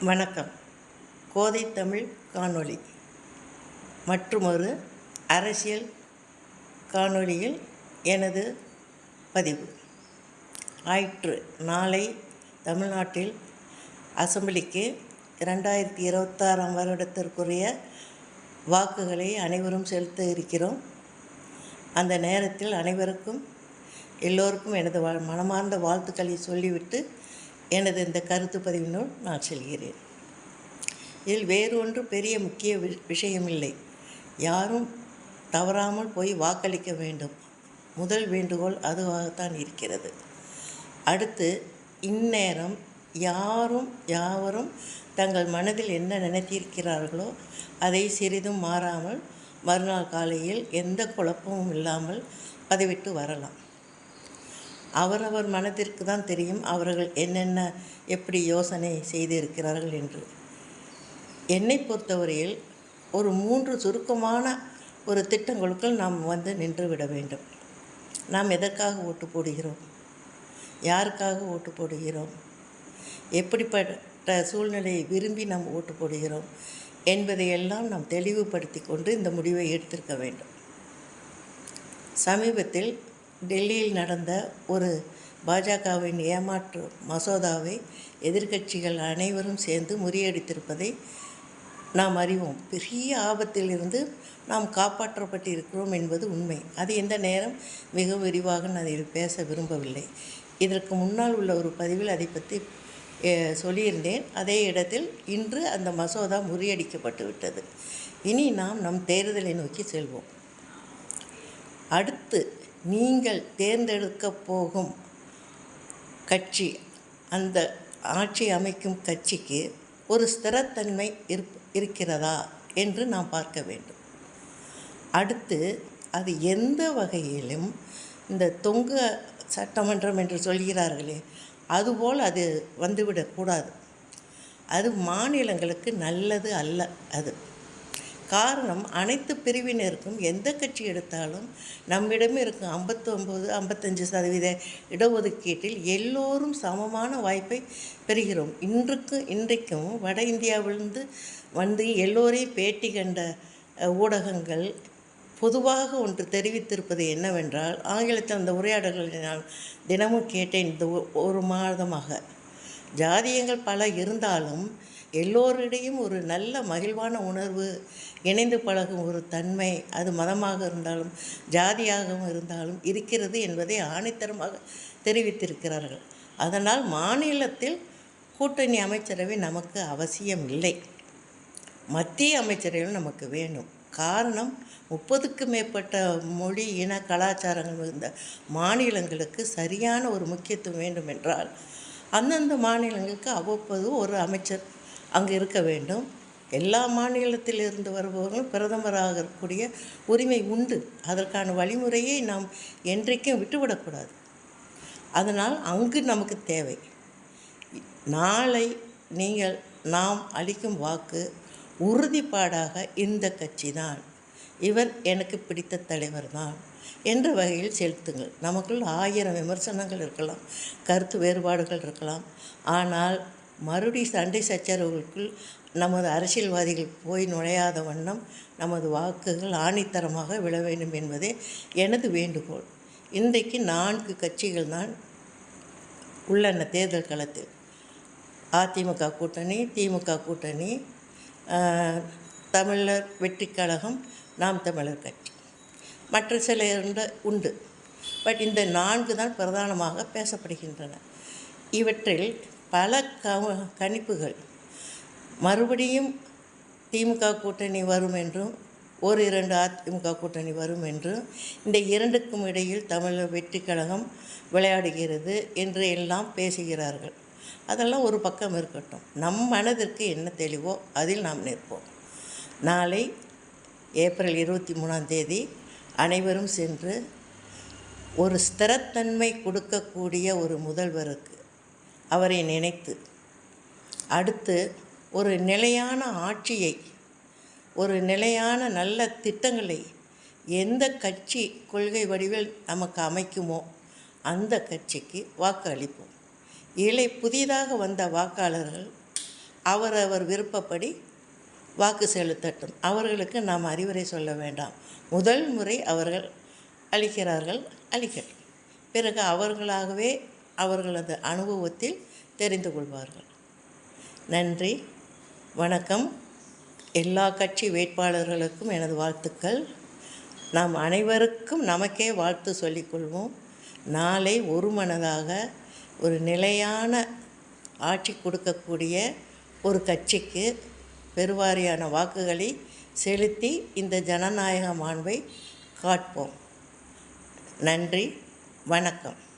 வணக்கம். கோதை தமிழ் காணொளி மற்றுமொரு அரசியல் காணொளியில் எனது பதிவு. நாளை தமிழ்நாட்டில் அசெம்பிளிக்கு 2026 வருடத்திற்குரிய வாக்குகளை அனைவரும் செலுத்த இருக்கிறோம். அந்த நேரத்தில் எல்லோருக்கும் எனது மனமார்ந்த வாழ்த்துக்களை சொல்லிவிட்டு எனது இந்த கருத்து பதிவினுள் நான் செல்கிறேன். இதில் வேறு ஒன்று பெரிய முக்கிய விஷயமில்லை. யாரும் தவறாமல் போய் வாக்களிக்க வேண்டும். முதல் வேண்டுகோள் அதுவாகத்தான் இருக்கிறது. அடுத்து, இந்நேரம் யாவரும் தங்கள் மனதில் என்ன நினைத்திருக்கிறார்களோ அதை சிறிதும் மாறாமல் மறுநாள் காலையில் எந்த குழப்பமும் இல்லாமல் பதிவிட்டு வரலாம். அவரவர் மனதிற்கு தான் தெரியும் அவர்கள் எப்படி யோசனை செய்திருக்கிறார்கள் என்று. என்னை பொறுத்தவரையில் ஒரு 3 சுருக்கமான திட்டங்களுக்குள் நாம் நின்றுவிட வேண்டும். நாம் எதற்காக ஓட்டு போடுகிறோம், யாருக்காக ஓட்டு போடுகிறோம், எப்படிப்பட்ட சூழ்நிலையை விரும்பி நாம் ஓட்டு போடுகிறோம் என்பதையெல்லாம் நாம் தெளிவுபடுத்தி கொண்டு இந்த முடிவை எடுத்திருக்க வேண்டும். சமீபத்தில் டெல்லியில் நடந்த ஒரு பாஜகவின் ஏமாற்று மசோதாவை எதிர்க்கட்சிகள் அனைவரும் சேர்ந்து முறியடித்திருப்பதை நாம் அறிவோம். பெரிய ஆபத்திலிருந்து நாம் காப்பாற்றப்பட்டிருக்கிறோம் என்பது உண்மை. அது எந்த நேரம் மிக விரிவாக நான் இதில் பேச விரும்பவில்லை. இதற்கு முன்னால் உள்ள ஒரு பதிவில் அதை பற்றி சொல்லியிருந்தேன். அதே இடத்தில் இன்று அந்த மசோதா முறியடிக்கப்பட்டு விட்டது. இனி நாம் நம் தேர்தலை நோக்கி செல்வோம். அடுத்து நீங்கள் தேர்ந்தெடுக்கப் போகும் கட்சி, அந்த ஆட்சி அமைக்கும் கட்சிக்கு ஒரு ஸ்திரத்தன்மை இருக்கிறதா என்று நாம் பார்க்க வேண்டும். அடுத்து, அது எந்த வகையிலும் இந்த தொங்கு சட்டமன்றம் என்று சொல்கிறார்களே, அதுபோல் அது வந்துவிடக்கூடாது. அது மாநிலங்களுக்கு நல்லது அல்ல. அது காரணம், அனைத்து பிரிவினருக்கும் எந்த கட்சி எடுத்தாலும் நம்மிடம் இருக்கும் 59-55% இடஒதுக்கீட்டில் எல்லோரும் சமமான வாய்ப்பை பெறுகிறோம். இன்றைக்கும் வட இந்தியாவிலிருந்து எல்லோரையும் பேட்டி கண்ட ஊடகங்கள் பொதுவாக ஒன்று தெரிவித்திருப்பது என்னவென்றால், ஆங்கிலத்தில் அந்த உரையாடல்களை நான் தினமும் கேட்டேன். இந்த ஒரு மாதமாக ஜாதியங்கள் பல இருந்தாலும் எல்லோரிடையும் ஒரு நல்ல மகிழ்வான உணர்வு, இணைந்து பழகும் ஒரு தன்மை, அது மதமாக இருந்தாலும் ஜாதியாகவும் இருந்தாலும் இருக்கிறது என்பதை ஆணித்தரமாக தெரிவித்திருக்கிறார்கள். அதனால் மாநிலத்தில் கூட்டணி அமைச்சரவை நமக்கு அவசியம் இல்லை. மத்திய அமைச்சரவை நமக்கு வேண்டும். காரணம், 30க்கும் மேற்பட்ட மொழி, இன, கலாச்சாரங்கள் மிகுந்த மாநிலங்களுக்கு சரியான ஒரு முக்கியத்துவம் வேண்டும் என்றால் அந்தந்த மாநிலங்களுக்கு அவ்வப்போது ஒரு அமைச்சர் அங்கு இருக்க வேண்டும். எல்லா மாநிலத்திலிருந்து வருபவர்களும் பிரதமராக இருக்கக்கூடிய உரிமை உண்டு. அதற்கான வழிமுறையை நாம் என்றைக்கும் விட்டுவிடக்கூடாது. அதனால் அங்கு நமக்கு தேவை. நாளை நாம் அளிக்கும் வாக்கு உறுதிப்பாடாக இந்த கட்சி தான், இவர் எனக்கு பிடித்த தலைவர் தான் என்ற வகையில் செலுத்துங்கள். நமக்குள் 1000 விமர்சனங்கள் இருக்கலாம், கருத்து வேறுபாடுகள் இருக்கலாம். ஆனால் சண்டை சச்சரவுகளுக்குள் நமது அரசியல்வாதிகள் போய் நுழையாத வண்ணம் நமது வாக்குகள் ஆணித்தரமாக விழ வேண்டும் என்பதே எனது வேண்டுகோள். இன்றைக்கு 4 கட்சிகள் தான் உள்ளன தேர்தல் களத்தில். அதிமுக கூட்டணி, திமுக கூட்டணி, தமிழர் வெற்றிக் கழகம், நாம் தமிழர் கட்சி, மற்ற சில உண்டு. பட் இந்த 4 தான் பிரதானமாக பேசப்படுகின்றன. இவற்றில் பல கணிப்புகள் மறுபடியும் திமுக கூட்டணி வரும் என்றும் 1-2 அதிமுக கூட்டணி வரும் என்றும், இந்த 2க்கும் இடையில் தமிழர் வெற்றிக் கழகம் விளையாடுகிறது என்று எல்லாம் பேசுகிறார்கள். அதெல்லாம் ஒரு பக்கம் இருக்கட்டும். நம் மனதிற்கு என்ன தெளிவோ அதில் நாம் நிற்போம். நாளை ஏப்ரல் 23 அனைவரும் சென்று ஒரு ஸ்திரத்தன்மை கொடுக்கக்கூடிய ஒரு முதல்வருக்கு அவரை நினைத்து, அடுத்து ஒரு நிலையான ஆட்சியை, ஒரு நிலையான நல்ல திட்டங்களை எந்த கட்சி கொள்கை வடிவில் நமக்கு அமைக்குமோ அந்த கட்சிக்கு வாக்கு அளிப்போம். புதிதாக வந்த வாக்காளர்கள் அவரவர் விருப்பப்படி வாக்கு செலுத்தட்டும். அவர்களுக்கு நாம் அறிவுரை சொல்ல வேண்டாம். முதல் முறை அவர்கள் அளிக்கிறார்கள், அளிக்கட்டும். பிறகு அவர்களாகவே அவர்களது அனுபவத்தில் தெரிந்து கொள்வார்கள். நன்றி, வணக்கம். எல்லா கட்சி வேட்பாளர்களுக்கும் எனது வாழ்த்துக்கள். நாம் அனைவருக்கும் நமக்கே வாழ்த்து சொல்லிக்கொள்வோம். நாளை ஒரு மனதாக ஒரு நிலையான ஆட்சி கொடுக்கக்கூடிய ஒரு கட்சிக்கு பெருவாரியான வாக்குகளை செலுத்தி இந்த ஜனநாயக மாண்பை காட்போம். நன்றி, வணக்கம்.